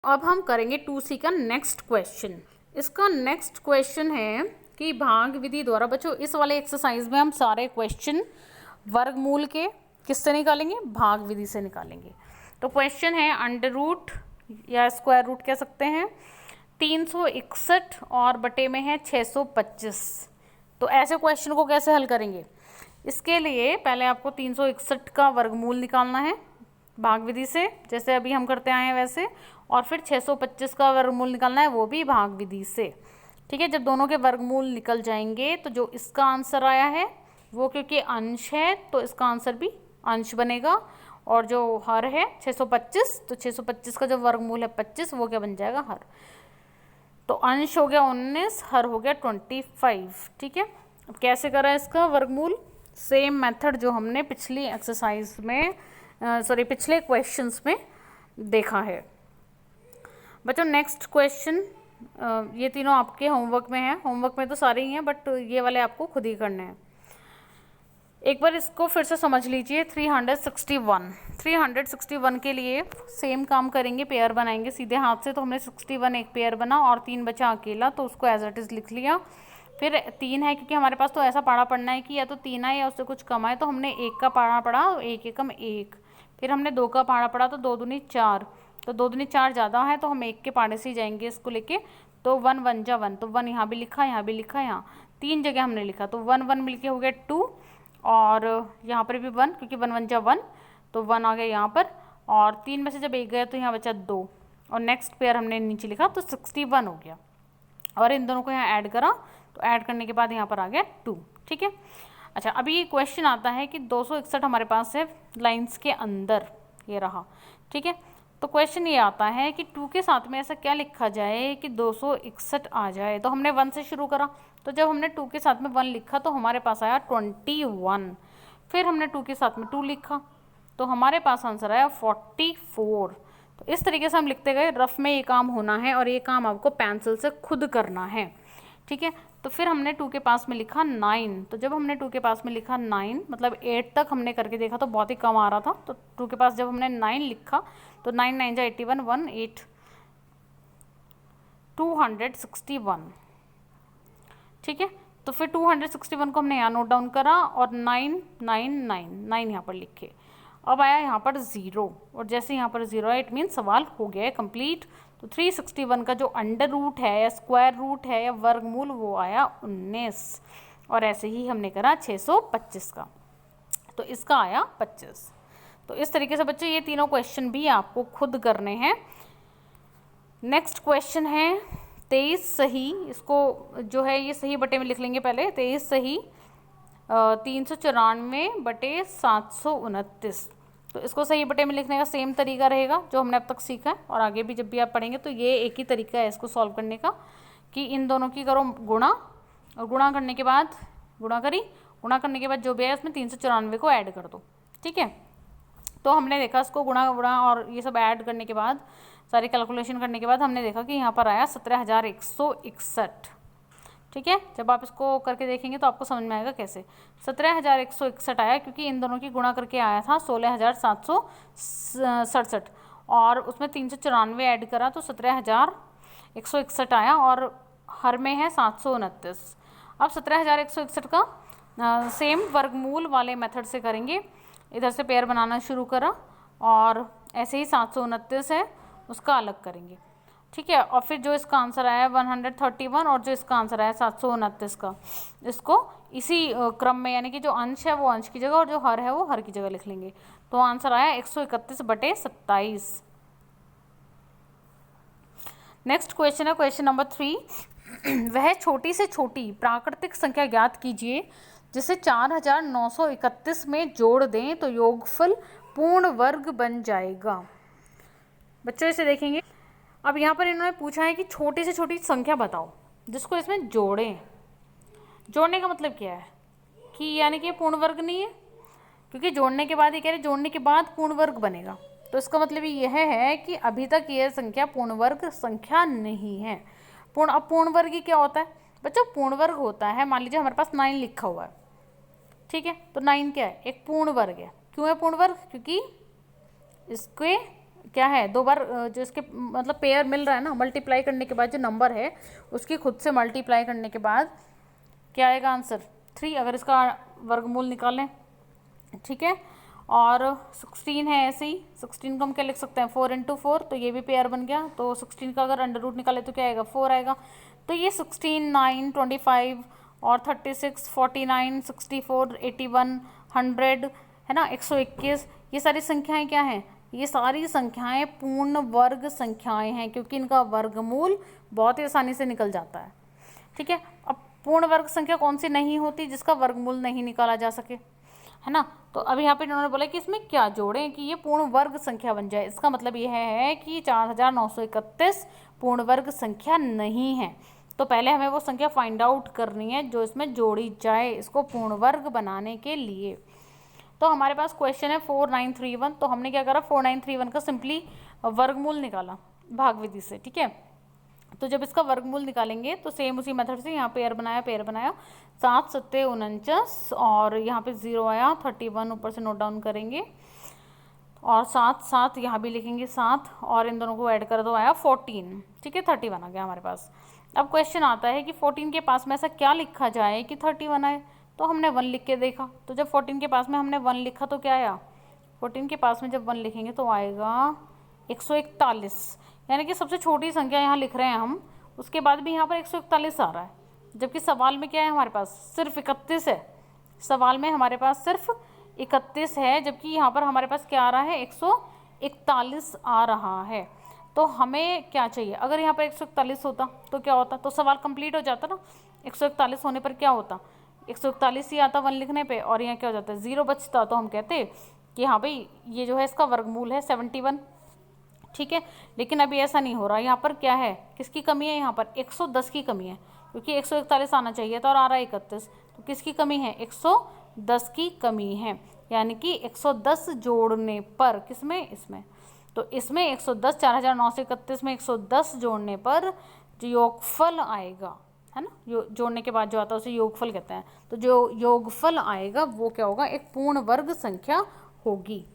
अब हम करेंगे 2C का नेक्स्ट क्वेश्चन। इसका नेक्स्ट क्वेश्चन है कि भाग विधि द्वारा, बच्चों इस वाले एक्सरसाइज में हम सारे क्वेश्चन वर्गमूल के किससे निकालेंगे, भाग विधि से निकालेंगे। तो क्वेश्चन है अंडर रूट या स्क्वायर रूट कह सकते हैं 361 और बटे में है 625। तो ऐसे क्वेश्चन को कैसे हल करेंगे, इसके लिए पहले आपको 361 का वर्गमूल निकालना है भाग विधि से, जैसे अभी हम करते आए हैं वैसे, और फिर 625 का वर्गमूल निकालना है वो भी भाग विधि से। ठीक है, जब दोनों के वर्गमूल निकल जाएंगे तो जो इसका आंसर आया है वो क्योंकि अंश है तो इसका आंसर भी अंश बनेगा, और जो हर है 625 तो 625 का जो वर्गमूल है 25 वो क्या बन जाएगा, हर। तो अंश हो गया 19, हर हो गया 25। ठीक है, अब कैसे करा इसका वर्गमूल, सेम मेथड जो हमने पिछली एक्सरसाइज में पिछले क्वेश्चंस में देखा है। बच्चों नेक्स्ट क्वेश्चन, ये तीनों आपके होमवर्क में हैं, होमवर्क में तो सारे ही हैं बट ये वाले आपको खुद ही करने हैं। एक बार इसको फिर से समझ लीजिए। 361 के लिए सेम काम करेंगे, पेयर बनाएंगे सीधे हाथ से। तो हमने 61 एक पेयर बना और 3 बचा अकेला, तो उसको एज इट इज़ लिख लिया। फिर 3 है क्योंकि हमारे पास तो ऐसा पाड़ा पढ़ना है कि या तो 3 आए या उससे कुछ कम आए, तो हमने 1 का पाड़ा पढ़ा, 1 एकम 1। फिर हमने 2 का पाड़ा पढ़ा तो 2 दूनी 4, तो 2 दूनी 4 ज़्यादा है तो हम 1 के पाड़े से ही जाएंगे इसको लेके। तो 1 1 जा 1, तो 1 यहाँ भी लिखा, यहाँ भी लिखा, यहाँ 3 जगह हमने लिखा, तो 1 1 मिलके हो गया 2, और यहाँ पर भी 1 क्योंकि 1 1 जा 1, तो 1 आ गया यहाँ पर, और 3 में से जब 1 गया तो यहाँ बचा 2, और नेक्स्ट पेयर हमने नीचे लिखा तो 61 हो गया। और इन दोनों को यहाँ ऐड करा, तो ऐड करने के बाद यहाँ पर आ गया 2। ठीक है, अच्छा अभी क्वेश्चन आता है कि 261 हमारे पास है लाइंस के अंदर, ये रहा। ठीक है, तो क्वेश्चन ये आता है कि 2 के साथ में ऐसा क्या लिखा जाए कि 261 आ जाए। तो हमने 1 से शुरू करा, तो जब हमने 2 के साथ में 1 लिखा तो हमारे पास आया 21। फिर हमने 2 के साथ में 2 लिखा तो हमारे पास आंसर आया 44। तो इस तरीके से हम लिखते गए, रफ में ये काम होना है और ये काम आपको पेंसिल से खुद करना है। ठीक है, तो फिर हमने 2 के पास में लिखा 9, तो जब हमने 2 के पास में लिखा 9 मतलब 8 तक हमने करके देखा तो बहुत ही कम आ रहा था, तो 2 के पास जब हमने 9 लिखा तो 9 9 जा 81, 1 8 261। ठीक है, तो फिर 261 को हमने यहाँ नोट डाउन करा और 9 9 9 9 यहाँ पर लिखे। अब आया यहाँ पर 0, और जैसे यहाँ पर 0 है इट मीन सवाल हो गया है कंप्लीट। तो 361 का जो अंडर रूट है या स्क्वायर रूट है या वर्गमूल वो आया 19, और ऐसे ही हमने करा 625 का, तो इसका आया 25। तो इस तरीके से बच्चे ये तीनों क्वेश्चन भी आपको खुद करने हैं। नेक्स्ट क्वेश्चन है 23 सही, इसको जो है ये सही बटे में लिख लेंगे पहले। 23 सही 394 बटे 729, तो इसको सही बटे में लिखने का सेम तरीका रहेगा जो हमने अब तक सीखा है, और आगे भी जब भी आप पढ़ेंगे तो ये एक ही तरीका है इसको सॉल्व करने का कि इन दोनों की करो गुणा, और गुणा करने के बाद गुणा करने के बाद जो भी है उसमें 394 को ऐड कर दो। ठीक है, तो हमने देखा इसको गुणा और ये सब ऐड करने के बाद, सारी कैलकुलेशन करने के बाद हमने देखा कि यहाँ पर आया 17,161। ठीक है, जब आप इसको करके देखेंगे तो आपको समझ में आएगा कैसे 17,161 आया, क्योंकि इन दोनों की गुणा करके आया था 16,767, और उसमें 394 ऐड करा तो 17,161 आया, और हर में है 729। अब 17,161 का सेम वर्गमूल वाले मेथड से करेंगे। इधर से पेयर बनाना शुरू करा और ऐसे ही 729 है उसका अलग करेंगे। ठीक है, और फिर जो इसका आंसर आया 131 और जो इसका आंसर आया 729 का, इसको इसी क्रम में, यानी कि जो अंश है वो अंश की जगह और जो हर है वो हर की जगह लिख लेंगे। तो आंसर आया 131 बटे 27। नेक्स्ट क्वेश्चन है क्वेश्चन नंबर 3। वह छोटी से छोटी प्राकृतिक संख्या ज्ञात कीजिए जिसे 4931 में जोड़ दें तो योगफल पूर्ण वर्ग बन जाएगा। बच्चों इसे देखेंगे, अब यहाँ पर इन्होंने पूछा है कि छोटी से छोटी संख्या बताओ जिसको इसमें जोड़ें। जोड़ने का मतलब क्या है कि यानी कि पूर्ण वर्ग नहीं है, क्योंकि जोड़ने के बाद ये कह रहे जोड़ने के बाद पूर्ण वर्ग बनेगा, तो इसका मतलब यह है कि अभी तक यह संख्या पूर्ण वर्ग संख्या नहीं है। अब पूर्ण वर्ग क्या होता है बच्चों? पूर्ण वर्ग होता है, मान लीजिए हमारे पास 9 लिखा हुआ है, ठीक है, तो 9 क्या है? एक पूर्ण वर्ग है। क्यों है पूर्ण वर्ग? क्योंकि इसके क्या है, 2 बार जो इसके मतलब पेयर मिल रहा है ना, मल्टीप्लाई करने के बाद जो नंबर है उसकी खुद से मल्टीप्लाई करने के बाद क्या आएगा आंसर 3, अगर इसका वर्गमूल निकालें, ठीक है। और 16 है ऐसे ही, 16 को हम क्या लिख सकते हैं 4 × 4, तो ये भी पेयर बन गया। तो 16 का अगर अंडर रूट निकाले तो क्या आएगा 4 आएगा। तो ये 16, 9, 25 और 36, 49, 64, 81, 100 है ना, 121, ये सारी संख्याएं क्या हैं, ये सारी संख्याएं पूर्ण वर्ग संख्याएं हैं, क्योंकि इनका वर्गमूल बहुत ही आसानी से निकल जाता है, ठीक है। अब पूर्ण वर्ग संख्या कौन सी नहीं होती जिसका वर्गमूल नहीं निकाला जा सके, है ना। तो अब यहाँ पे इन्होंने बोला कि इसमें क्या जोड़ें कि ये पूर्ण वर्ग संख्या बन जाए। इसका मतलब यह है कि 4931 पूर्ण वर्ग संख्या नहीं है। तो पहले हमें वो संख्या फाइंड आउट करनी है जो इसमें जोड़ी जाए इसको पूर्ण वर्ग बनाने के लिए। तो हमारे पास क्वेश्चन है 4931, तो हमने क्या करा 4931 का सिंपली वर्गमूल निकाला भाग विधि से, ठीक है। तो जब इसका वर्गमूल निकालेंगे तो सेम उसी मेथड से यहाँ पेयर बनाया 7 7 49 और यहाँ पे 0 आया, 31 ऊपर से नोट डाउन करेंगे और 7 7 यहाँ भी लिखेंगे 7 और इन दोनों को ऐड कर दो आया 14, ठीक है। 31 आ गया हमारे पास। अब क्वेश्चन आता है कि 14 के पास में ऐसा क्या लिखा जाए कि 31 आए। तो हमने 1 लिख के देखा, तो जब 14 के पास में हमने 1 लिखा तो क्या आया, 14 के पास में जब 1 लिखेंगे तो आएगा 141, यानी कि सबसे छोटी संख्या यहाँ लिख रहे हैं हम, उसके बाद भी यहाँ पर 141 आ रहा है, जबकि सवाल में क्या है हमारे पास सिर्फ 31 है। सवाल में हमारे पास सिर्फ 31 है, जबकि यहाँ पर हमारे पास क्या आ रहा है 141 आ रहा है। तो हमें क्या चाहिए, अगर यहाँ पर 141 होता तो क्या होता, तो सवाल कंप्लीट हो जाता ना। 141 होने पर क्या होता, 141 ही आता 1 लिखने पे, और यहाँ क्या हो जाता है 0 बचता, तो हम कहते कि हाँ भाई ये जो है इसका वर्गमूल है 71, ठीक है। लेकिन अभी ऐसा नहीं हो रहा, यहाँ पर क्या है, किसकी कमी है, यहाँ पर 110 की कमी है, क्योंकि 141 आना चाहिए था और आ रहा है 31, तो किसकी कमी है 110 की कमी है, यानी कि 110 जोड़ने पर किसमें, इसमें, तो इसमें 110 4931 में 110 जोड़ने पर जो योगफल आएगा, है ना, जोड़ने के बाद जो आता है उसे योगफल कहते हैं, तो जो योगफल आएगा वो क्या होगा, एक पूर्ण वर्ग संख्या होगी।